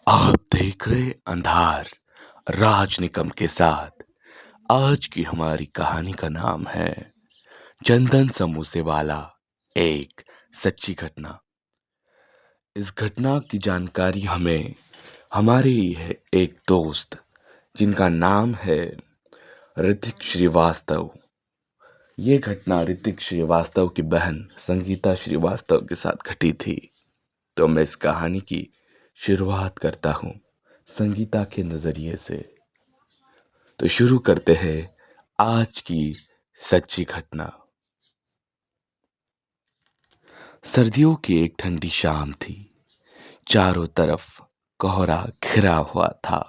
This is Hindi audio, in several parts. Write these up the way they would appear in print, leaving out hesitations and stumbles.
आप देख रहे अंधार राज निकम के साथ। आज की हमारी कहानी का नाम है चंदन समोसे वाला, एक सच्ची घटना। इस घटना की जानकारी हमें हमारे ही है एक दोस्त जिनका नाम है ऋतिक श्रीवास्तव। ये घटना ऋतिक श्रीवास्तव की बहन संगीता श्रीवास्तव के साथ घटी थी। तो मैं इस कहानी की शुरुआत करता हूँ संगीता के नज़रिए से। तो शुरू करते हैं आज की सच्ची घटना। सर्दियों की एक ठंडी शाम थी। चारों तरफ कोहरा घिरा हुआ था।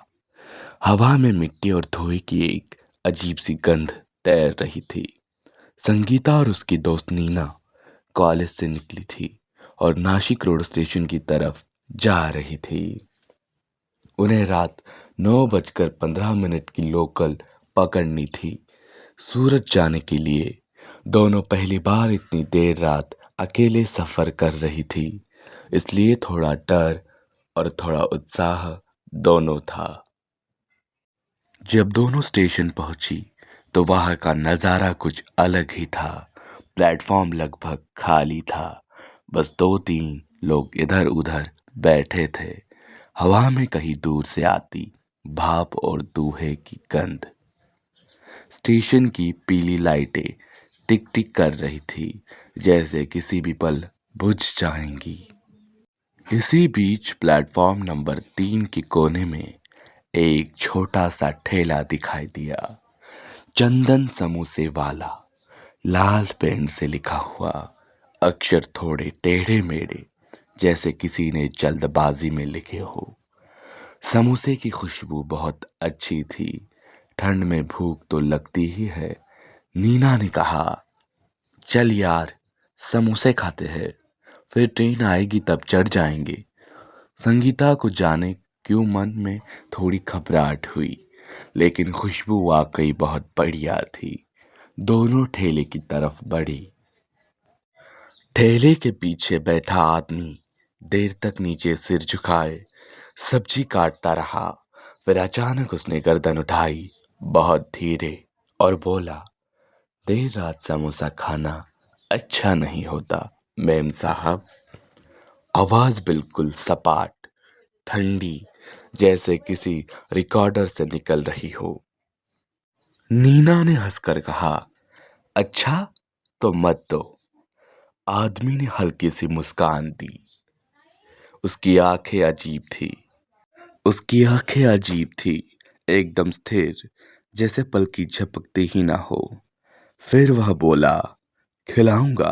हवा में मिट्टी और धुएं की एक अजीब सी गंध तैर रही थी। संगीता और उसकी दोस्त नीना कॉलेज से निकली थी और नासिक रोड स्टेशन की तरफ जा रही थी। उन्हें रात 9:15 की लोकल पकड़नी थी सूरत जाने के लिए। दोनों पहली बार इतनी देर रात अकेले सफर कर रही थी, इसलिए थोड़ा डर और थोड़ा उत्साह दोनों था। जब दोनों स्टेशन पहुंची तो वहां का नज़ारा कुछ अलग ही था। प्लेटफॉर्म लगभग खाली था। बस दो तीन लोग इधर उधर बैठे थे। हवा में कहीं दूर से आती भाप और दूहे की गंध। स्टेशन की पीली लाइटें टिक टिक कर रही थी, जैसे किसी भी पल बुझ जाएंगी। इसी बीच प्लेटफॉर्म नंबर 3 के कोने में एक छोटा सा ठेला दिखाई दिया। चंदन समोसे वाला, लाल पेन से लिखा हुआ। अक्षर थोड़े टेढ़े मेढ़े, जैसे किसी ने जल्दबाजी में लिखे हो। समोसे की खुशबू बहुत अच्छी थी। ठंड में भूख तो लगती ही है। नीना ने कहा, चल यार समोसे खाते हैं, फिर ट्रेन आएगी तब चढ़ जाएंगे। संगीता को जाने क्यों मन में थोड़ी घबराहट हुई, लेकिन खुशबू वाकई बहुत बढ़िया थी। दोनों ठेले की तरफ बढ़ी। ठेले के पीछे बैठा आदमी देर तक नीचे सिर झुकाए सब्जी काटता रहा। फिर अचानक उसने गर्दन उठाई, बहुत धीरे, और बोला, देर रात समोसा खाना अच्छा नहीं होता मेम साहब। आवाज बिल्कुल सपाट, ठंडी, जैसे किसी रिकॉर्डर से निकल रही हो। नीना ने हंसकर कहा, अच्छा तो मत दो। आदमी ने हल्की सी मुस्कान दी। उसकी आंखें अजीब थी। उसकी आंखें अजीब थी, एकदम स्थिर, जैसे पलकी झपकते ही ना हो। फिर वह बोला, खिलाऊंगा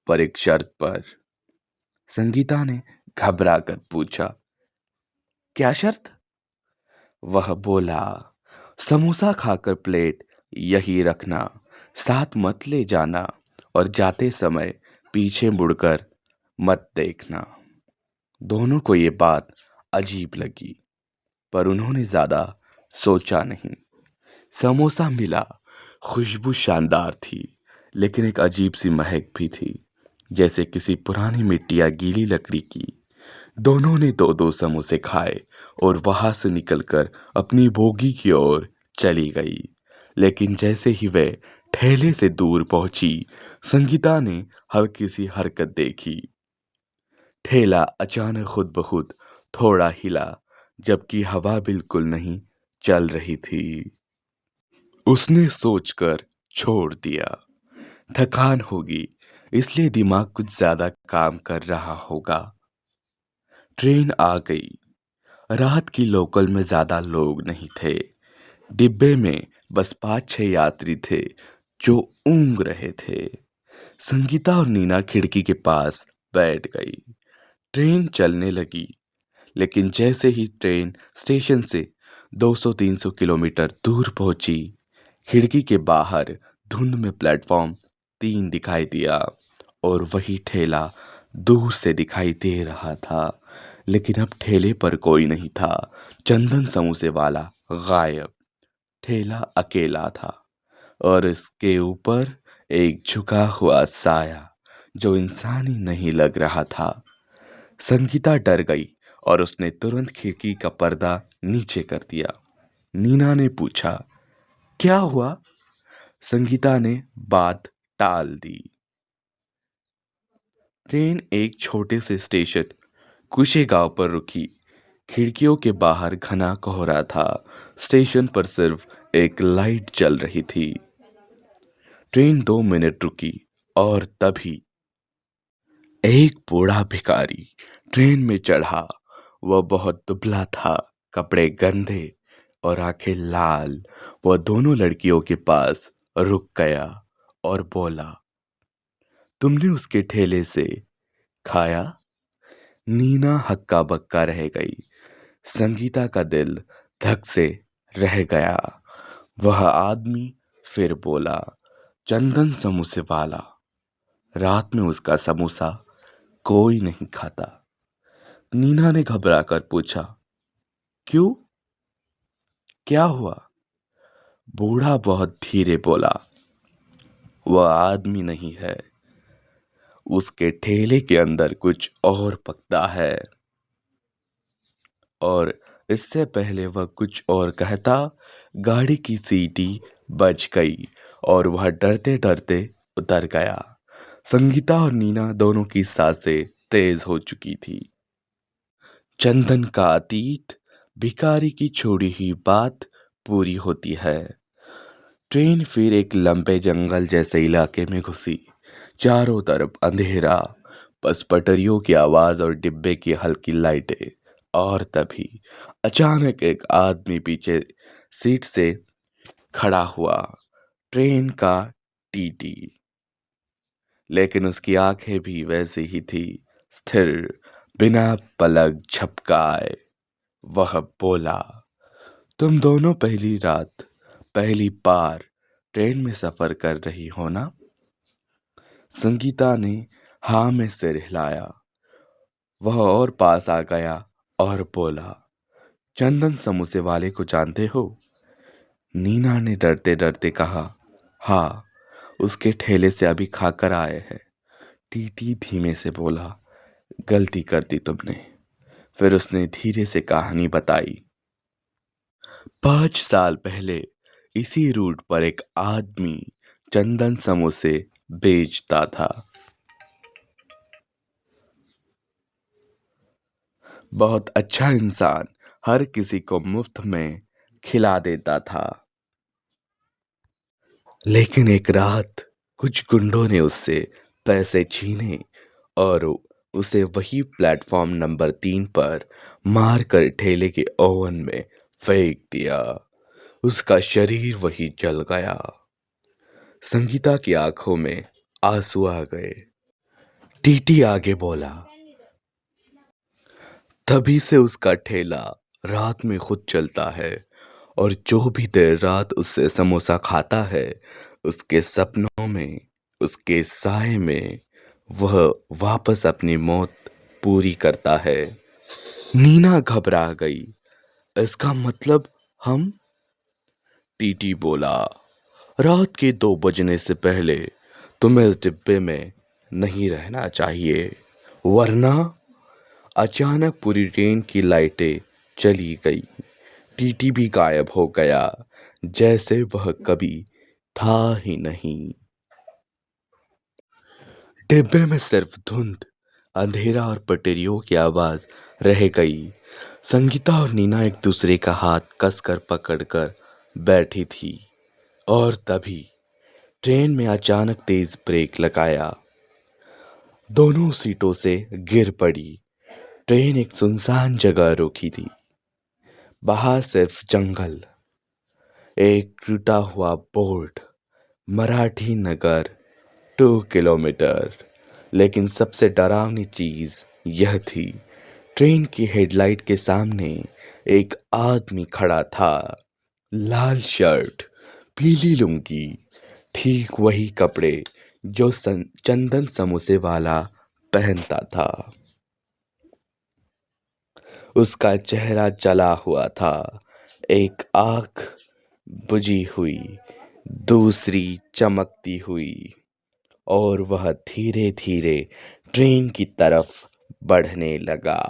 पर एक शर्त पर। संगीता ने घबरा कर पूछा, क्या शर्त? वह बोला, समोसा खाकर प्लेट यही रखना, साथ मत ले जाना, और जाते समय पीछे मुड़कर मत देखना। दोनों को ये बात अजीब लगी, पर उन्होंने ज्यादा सोचा नहीं। समोसा मिला। खुशबू शानदार थी, लेकिन एक अजीब सी महक भी थी, जैसे किसी पुरानी मिट्टी या गीली लकड़ी की। दोनों ने दो दो समोसे खाए और वहां से निकलकर अपनी बोगी की ओर चली गई। लेकिन जैसे ही वे ठेले से दूर पहुंची, संगीता ने हल्की सी हरकत देखी। ठेला अचानक खुद ब खुद थोड़ा हिला, जबकि हवा बिल्कुल नहीं चल रही थी। उसने सोचकर छोड़ दिया, थकान होगी, इसलिए दिमाग कुछ ज्यादा काम कर रहा होगा। ट्रेन आ गई। रात की लोकल में ज्यादा लोग नहीं थे। डिब्बे में बस 5-6 यात्री थे जो ऊँग रहे थे। संगीता और नीना खिड़की के पास बैठ गई। ट्रेन चलने लगी, लेकिन जैसे ही ट्रेन स्टेशन से 200-300 किलोमीटर दूर पहुंची, खिड़की के बाहर धुंध में प्लेटफॉर्म 3 दिखाई दिया और वही ठेला दूर से दिखाई दे रहा था। लेकिन अब ठेले पर कोई नहीं था। चंदन समोसे वाला गायब। ठेला अकेला था और इसके ऊपर एक झुका हुआ साया जो इंसानी नहीं लग रहा था। संगीता डर गई और उसने तुरंत खिड़की का पर्दा नीचे कर दिया। नीना ने पूछा, क्या हुआ? संगीता ने बात टाल दी। ट्रेन एक छोटे से स्टेशन कुशेगांव पर रुकी। खिड़कियों के बाहर घना कोहरा था। स्टेशन पर सिर्फ एक लाइट जल रही थी। ट्रेन 2 मिनट रुकी और तभी एक बूढ़ा भिखारी ट्रेन में चढ़ा। वह बहुत दुबला था, कपड़े गंदे और आंखें लाल। वह दोनों लड़कियों के पास रुक गया और बोला, तुमने उसके ठेले से खाया? नीना हक्का बक्का रह गई। संगीता का दिल धक से रह गया। वह आदमी फिर बोला, चंदन समोसे वाला। रात में उसका समोसा कोई नहीं खाता। नीना ने घबराकर पूछा, क्यों? क्या हुआ? बूढ़ा बहुत धीरे बोला, वह आदमी नहीं है, उसके ठेले के अंदर कुछ और पकता है। और इससे पहले वह कुछ और कहता, गाड़ी की सीटी बज गई और वह डरते डरते उतर गया। संगीता और नीना दोनों की सांसें तेज हो चुकी थी। चंदन का अतीत, भिखारी की छोड़ी हुई बात पूरी होती है। ट्रेन फिर एक लंबे जंगल जैसे इलाके में घुसी। चारों तरफ अंधेरा, बस पटरियों की आवाज और डिब्बे की हल्की लाइटें। और तभी अचानक एक आदमी पीछे सीट से खड़ा हुआ। ट्रेन का टीटी। लेकिन उसकी आंखें भी वैसी ही थी, स्थिर, बिना पलक झपकाए। वह बोला, तुम दोनों पहली रात, पहली बार ट्रेन में सफर कर रही हो ना? संगीता ने हाँ में सिर हिलाया। वह और पास आ गया और बोला, चंदन समोसे वाले को जानते हो? नीना ने डरते डरते कहा, हाँ, उसके ठेले से अभी खाकर आए हैं। टीटी धीमे से बोला, गलती कर दी तुमने। फिर उसने धीरे से कहानी बताई। 5 साल पहले इसी रूट पर एक आदमी चंदन समोसे बेचता था। बहुत अच्छा इंसान, हर किसी को मुफ्त में खिला देता था। लेकिन एक रात कुछ गुंडों ने उससे पैसे छीने और उसे वही प्लेटफॉर्म नंबर 3 पर मारकर ठेले के ओवन में फेंक दिया। उसका शरीर वही जल गया। संगीता की आंखों में आंसू आ गए। टीटी आगे बोला, तभी से उसका ठेला रात में खुद चलता है और जो भी देर रात उससे समोसा खाता है, उसके सपनों में, उसके साए में वह वापस अपनी मौत पूरी करता है। नीना घबरा गई। इसका मतलब हम? टीटी बोला, रात के 2 बजने से पहले तुम्हें इस डिब्बे में नहीं रहना चाहिए, वरना। अचानक पूरी ट्रेन की लाइटें चली गई। टीटी भी गायब हो गया, जैसे वह कभी था ही नहीं। डिब्बे में सिर्फ धुंध, अंधेरा और पटरियों की आवाज रह गई। संगीता और नीना एक दूसरे का हाथ कसकर पकड़कर बैठी थी। और तभी ट्रेन में अचानक तेज ब्रेक लगाया। दोनों सीटों से गिर पड़ी। ट्रेन एक सुनसान जगह रुकी थी। बाहर सिर्फ जंगल, एक टूटा हुआ बोर्ड, मराठी नगर 2 किलोमीटर। लेकिन सबसे डरावनी चीज यह थी, ट्रेन की हेडलाइट के सामने एक आदमी खड़ा था। लाल शर्ट, पीली लुंगी, ठीक वही कपड़े जो चंदन समोसे वाला पहनता था। उसका चेहरा जला हुआ था, एक आंख बुझी हुई, दूसरी चमकती हुई, और वह धीरे धीरे ट्रेन की तरफ बढ़ने लगा।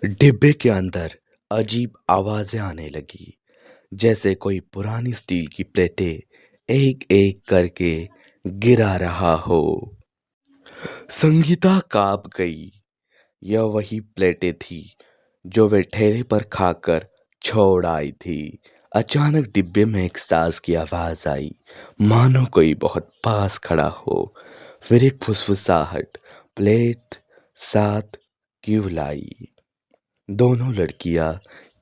डिब्बे के अंदर अजीब आवाजें आने लगी, जैसे कोई पुरानी स्टील की प्लेटें एक एक करके गिरा रहा हो। संगीता कांप गई। यह वही प्लेटें थी जो वे ठेले पर खाकर छोड़ आई थी। अचानक डिब्बे में एक साज की आवाज आई, मानो कोई बहुत पास खड़ा हो। फिर एक फुसफुसाहट, प्लेट साथ क्यों लाई? दोनों लड़कियां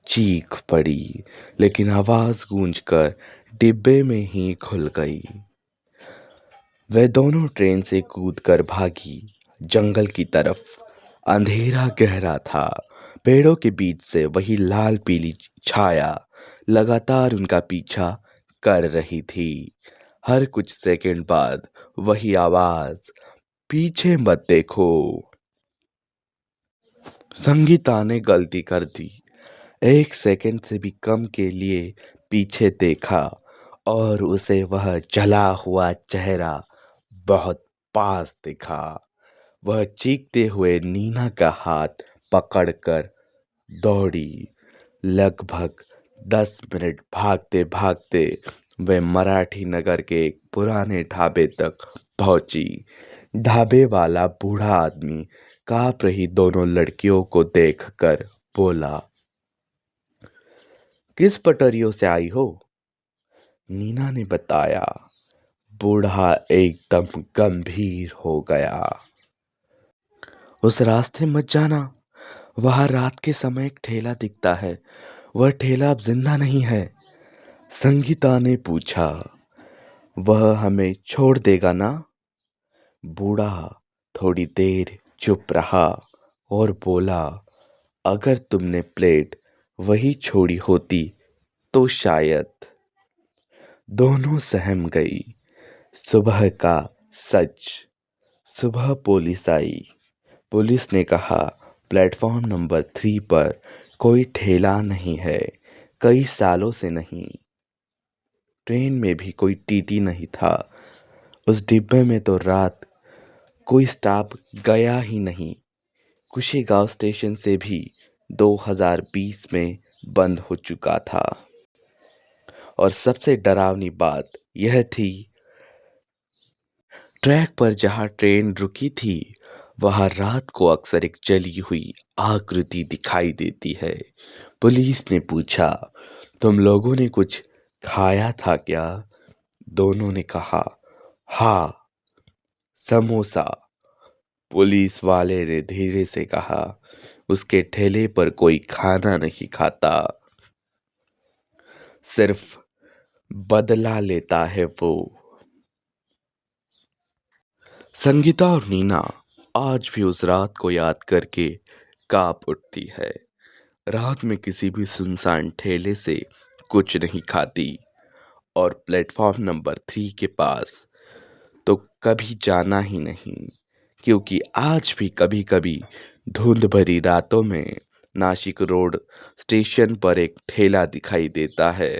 चीख पड़ी, लेकिन आवाज गूंजकर डिब्बे में ही खुल गई। वे दोनों ट्रेन से कूदकर भागी, जंगल की तरफ। अंधेरा गहरा था। पेड़ों के बीच से वही लाल पीली छाया लगातार उनका पीछा कर रही थी। हर कुछ सेकंड बाद वही आवाज, पीछे मत देखो। संगीता ने गलती कर दी। एक सेकंड से भी कम के लिए पीछे देखा और उसे वह जला हुआ चेहरा बहुत पास दिखा। वह चीखते हुए नीना का हाथ पकड़कर दौड़ी। लगभग 10 मिनट भागते भागते वे मराठी नगर के एक पुराने ढाबे तक पहुंची। ढाबे वाला बूढ़ा आदमी कांप रही दोनों लड़कियों को देखकर बोला, किस पटरियों से आई हो? नीना ने बताया। बूढ़ा एकदम गंभीर हो गया। उस रास्ते मत जाना। वहां रात के समय एक ठेला दिखता है। वह ठेला अब जिंदा नहीं है। संगीता ने पूछा, वह हमें छोड़ देगा ना? बूढ़ा थोड़ी देर चुप रहा और बोला, अगर तुमने प्लेट वही छोड़ी होती तो शायद। दोनों सहम गई। सुबह का सच। सुबह पुलिस आई। पुलिस ने कहा, प्लेटफॉर्म नंबर 3 पर कोई ठेला नहीं है, कई सालों से नहीं। ट्रेन में भी कोई टीटी नहीं था। उस डिब्बे में तो रात कोई स्टाफ गया ही नहीं। कुशीगांव स्टेशन से भी 2020 में बंद हो चुका था। और सबसे डरावनी बात यह थी, ट्रैक पर जहां ट्रेन रुकी थी वहां रात को अक्सर एक जली हुई आकृति दिखाई देती है। पुलिस ने पूछा, तुम लोगों ने कुछ खाया था क्या? दोनों ने कहा, हाँ, समोसा। पुलिस वाले ने धीरे से कहा, उसके ठेले पर कोई खाना नहीं खाता, सिर्फ बदला लेता है वो। संगीता और नीना आज भी उस रात को याद करके कांप उठती है। रात में किसी भी सुनसान ठेले से कुछ नहीं खाती और प्लेटफॉर्म नंबर 3 के पास तो कभी जाना ही नहीं, क्योंकि आज भी कभी कभी धुंध भरी रातों में नासिक रोड स्टेशन पर एक ठेला दिखाई देता है,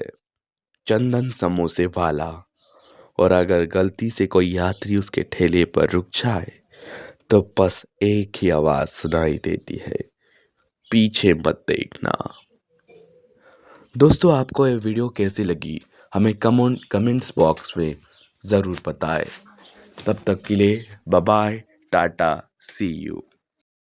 चंदन समोसे वाला। और अगर गलती से कोई यात्री उसके ठेले पर रुक जाए तो बस एक ही आवाज सुनाई देती है, पीछे मत देखना। दोस्तों, आपको ये वीडियो कैसी लगी हमें कमेंट्स बॉक्स में ज़रूर बताएं। तब तक के लिए bye bye, tata, see you.